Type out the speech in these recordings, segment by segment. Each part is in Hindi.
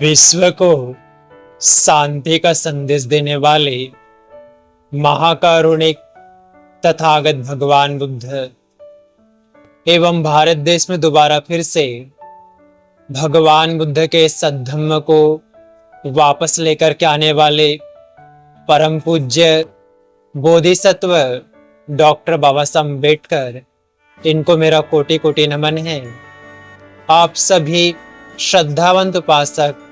विश्व को शांति का संदेश देने वाले महाकारुणिक तथागत भगवान बुद्ध एवं भारत देश में दोबारा फिर से भगवान बुद्ध के सद्धम्म को वापस लेकर के आने वाले परम पूज्य बोधिसत्व डॉक्टर बाबा साहब अम्बेडकर, इनको मेरा कोटि कोटि नमन है। आप सभी श्रद्धावंत उपासक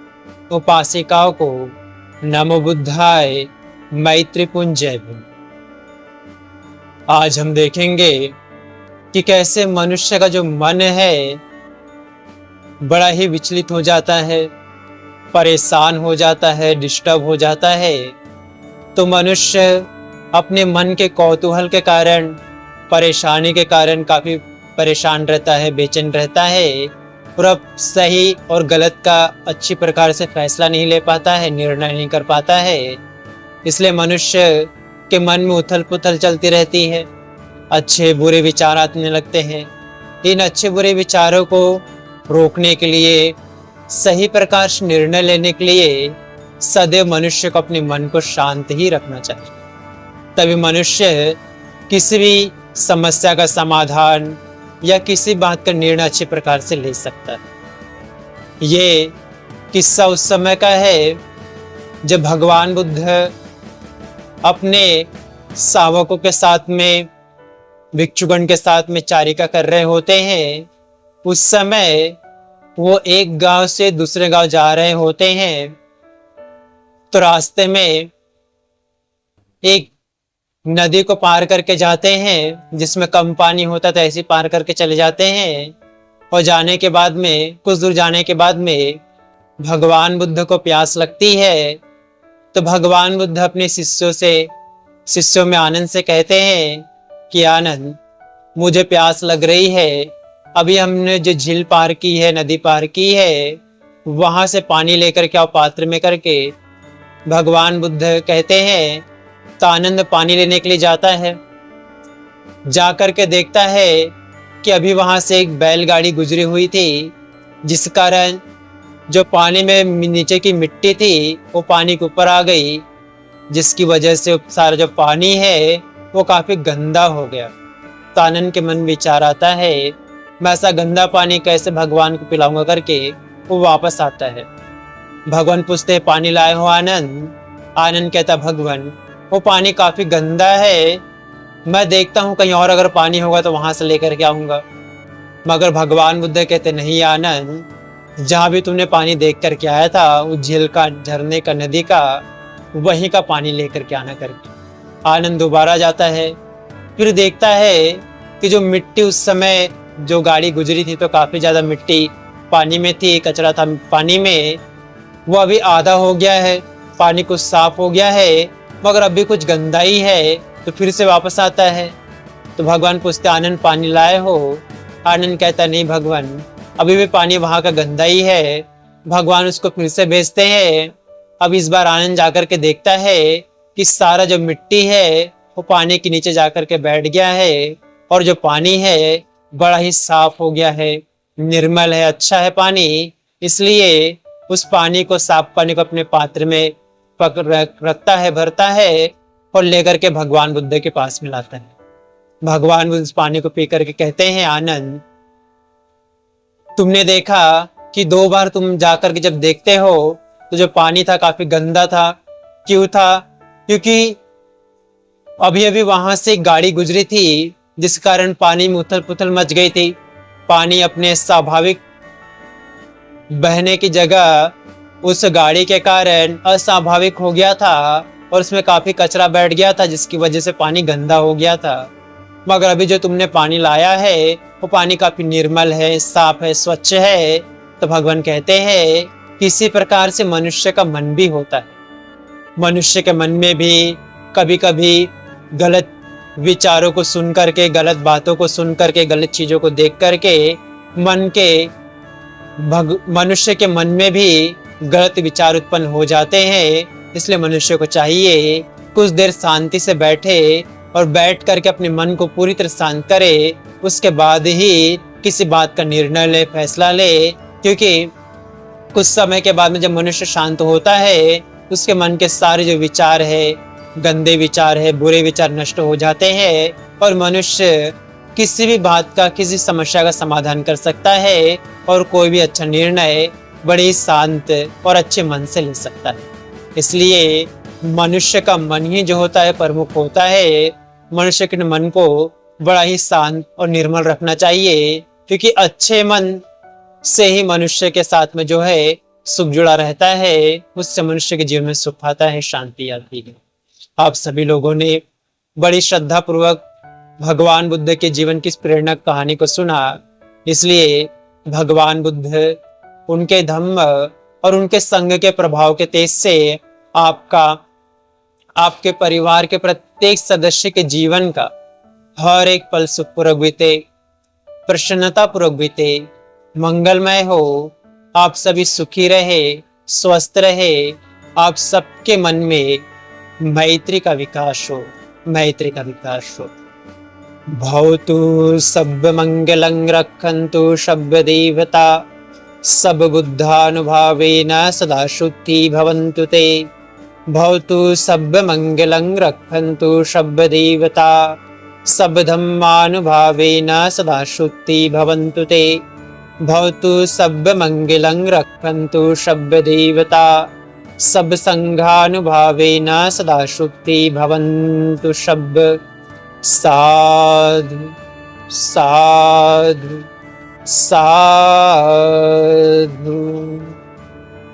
उपासिकाओं को नमो बुद्धाय मैत्रीपूर्ण जय भीम। आज हम देखेंगे कि कैसे मनुष्य का जो मन है बड़ा ही विचलित हो जाता है, परेशान हो जाता है, डिस्टर्ब हो जाता है। तो मनुष्य अपने मन के कौतूहल के कारण, परेशानी के कारण काफी परेशान रहता है, बेचैन रहता है और अब सही और गलत का अच्छी प्रकार से फैसला नहीं ले पाता है, निर्णय नहीं कर पाता है। इसलिए मनुष्य के मन में उथल पुथल चलती रहती है, अच्छे बुरे विचार आने लगते हैं। इन अच्छे बुरे विचारों को रोकने के लिए, सही प्रकार से निर्णय लेने के लिए सदैव मनुष्य को अपने मन को शांत ही रखना चाहिए। तभी मनुष्य किसी भी समस्या का समाधान या किसी बात का निर्णय अच्छे प्रकार से ले सकता है। ये किस्सा उस समय का है जब भगवान बुद्ध अपने सावकों के साथ में, भिक्षुगण के साथ में चारिका कर रहे होते हैं। उस समय वो एक गांव से दूसरे गांव जा रहे होते हैं, तो रास्ते में एक नदी को पार करके जाते हैं जिसमें कम पानी होता था, ऐसे पार करके चले जाते हैं। और जाने के बाद में, कुछ दूर जाने के बाद में भगवान बुद्ध को प्यास लगती है। तो भगवान बुद्ध अपने शिष्यों में आनंद से कहते हैं कि आनंद, मुझे प्यास लग रही है। अभी हमने जो झील पार की है, नदी पार की है, वहां से पानी लेकर के आओ पात्र में करके। भगवान बुद्ध कहते हैं तो आनंद पानी लेने के लिए जाता है। जा करके देखता है कि अभी वहां से एक बैलगाड़ी गुजरी हुई थी, जिस कारण जो पानी में नीचे की मिट्टी थी वो पानी के ऊपर आ गई, जिसकी वजह से सारा जो पानी है वो काफी गंदा हो गया। तो आनंद के मन विचार आता है, मैं ऐसा गंदा पानी कैसे भगवान को पिलाऊंगा करके वो वापस आता है। भगवान पूछते, पानी लाए हो आनंद? आनंद कहता, भगवान वो पानी काफी गंदा है, मैं देखता हूँ कहीं और अगर पानी होगा तो वहां से लेकर के आऊंगा। मगर भगवान बुद्ध कहते, नहीं आनंद, जहां भी तुमने पानी देख करके आया था, उस झील का, झरने का, नदी का, वहीं का पानी लेकर के आना करके। आनंद दोबारा जाता है, फिर देखता है कि जो मिट्टी उस समय जो गाड़ी गुजरी थी तो काफी ज्यादा मिट्टी पानी में थी, कचरा था पानी में, वो अभी आधा हो गया है, पानी कुछ साफ हो गया है, मगर अभी कुछ गंदा ही है। तो फिर से वापस आता है। तो भगवान पूछते, आनंद पानी लाए हो? आनंद कहता, नहीं भगवान, अभी भी पानी वहां का गंदा ही है। भगवान उसको फिर से भेजते हैं। अब इस बार आनंद जाकर के देखता है कि सारा जो मिट्टी है वो पानी के नीचे जाकर के बैठ गया है, और जो पानी है बड़ा ही साफ हो गया है, निर्मल है, अच्छा है पानी। इसलिए उस पानी को, साफ पानी को अपने पात्र में रखता है, भरता है और लेकर के भगवान बुद्ध के पास में लाता है। भगवान बुद्ध उस पानी को पी करके कहते हैं, आनंद, तुमने देखा कि 2 बार तुम जाकर के जब देखते हो तो जो पानी था काफी गंदा था। क्यों था? क्योंकि अभी अभी वहां से एक गाड़ी गुजरी थी, जिस कारण पानी में उथल पुथल मच गई थी। पानी अपने स्वाभाविक बहने की जगह उस गाड़ी के कारण अस्वाभाविक हो गया था और उसमें काफी कचरा बैठ गया था, जिसकी वजह से पानी गंदा हो गया था। मगर अभी जो तुमने पानी लाया है वो पानी काफी निर्मल है, साफ है, स्वच्छ है। तो भगवान कहते हैं किसी प्रकार से मनुष्य का मन भी होता है। मनुष्य के मन में भी कभी कभी गलत विचारों को सुन करके, गलत बातों को सुन करके, गलत चीजों को देख करके मनुष्य के मन में भी गलत विचार उत्पन्न हो जाते हैं। इसलिए मनुष्य को चाहिए कुछ देर शांति से बैठे और बैठ करके अपने मन को पूरी तरह शांत करे, उसके बाद ही किसी बात का निर्णय ले, फैसला ले। क्योंकि कुछ समय के बाद में जब मनुष्य शांत होता है, उसके मन के सारे जो विचार है, गंदे विचार है, बुरे विचार नष्ट हो जाते हैं और मनुष्य किसी भी बात का, किसी समस्या का समाधान कर सकता है और कोई भी अच्छा निर्णय बड़े शांत और अच्छे मन से ले सकता है। इसलिए मनुष्य का मन ही जो होता है प्रमुख होता है। मनुष्य के मन को बड़ा ही शांत और निर्मल रखना चाहिए, क्योंकि अच्छे मन से ही मनुष्य के साथ में जो है सुख जुड़ा रहता है। उससे मनुष्य के जीवन में सुख आता है, शांति आती है। आप सभी लोगों ने बड़ी श्रद्धा पूर्वक भगवान बुद्ध के जीवन की प्रेरणादायक कहानी को सुना। इसलिए भगवान बुद्ध, उनके धम्म और उनके संग के प्रभाव के तेज से आपके परिवार के प्रत्येक सदस्य के जीवन का हर एक पल सुखपूर्वक बीते, प्रसन्नता पूर्वक बीते, मंगलमय हो। आप सभी सुखी रहे, स्वस्थ रहे। आप सबके मन में मैत्री का विकास हो, मैत्री का विकास हो। भवतु सब मंगलं रक्षन्तु सब देवता, सब बुद्धानुभावेन सदा शुद्धि भवन्तु ते। भवतु सब मंगलं रक्षन्तु सब देवता, सब धम्मानुभावेन सदा शुद्धि भवन्तु ते। भवतु सब मंगलं रक्षन्तु सब देवता, सब संघानुभावेन सदा शुद्धि भवन्तु सब। साधु साधु साधु।